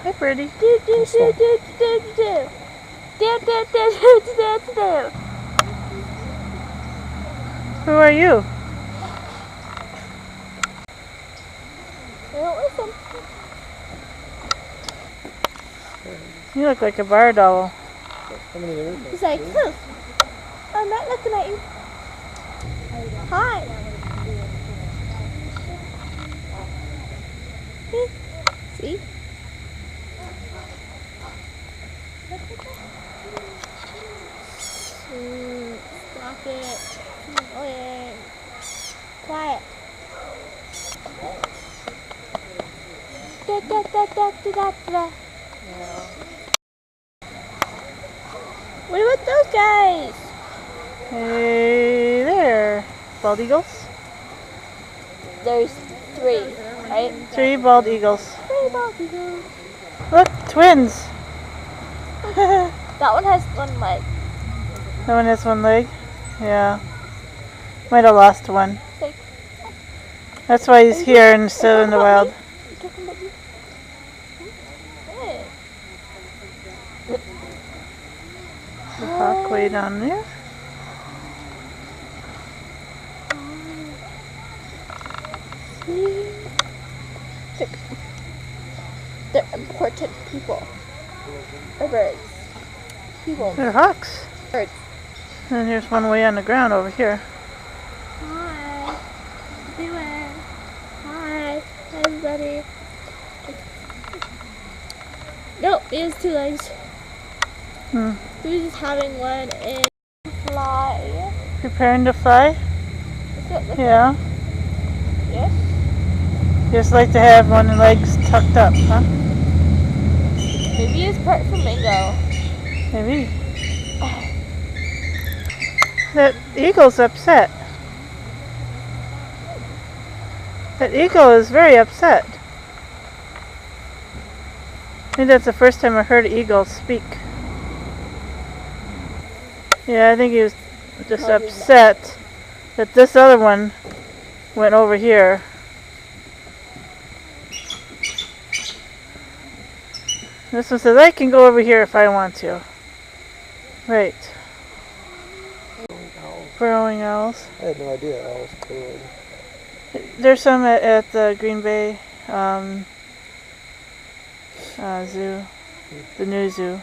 Hi, birdie. Do do do do do do do. Do do do do do do do. Who are you? They don't listen. You look like a bar doll. He's like, I'm not looking at you. Hi. See? Stop it. Annoying. Quiet. Da, da, da, da, da, da, da. What about those guys? Hey there, bald eagles. There's 3, right? 3 bald eagles. 3 bald eagles. Look, twins. That one has 1 leg. That one has 1 leg. Yeah. Might have lost one. Like, That's why he's here and still in the wild. you talking about me? Hey. The hawk way down there. They're important people. Or birds. People. They're hawks. Birds. And here's one way on the ground over here. Hi. What you doing? Hi. Hi, everybody. Nope, he has 2 legs. He was just having one and fly. Preparing to fly? Yeah. Yes. Just like to have one of the legs tucked up, huh? Maybe it's part flamingo. Maybe. That eagle's upset. That eagle is very upset. I think that's the first time I heard an eagle speak. Yeah, I think he was just upset that this other one went over here. This one says, I can go over here if I want to. Right. Burrowing owls. I had no idea owls burrowed. There's some at the Green Bay zoo, the new zoo.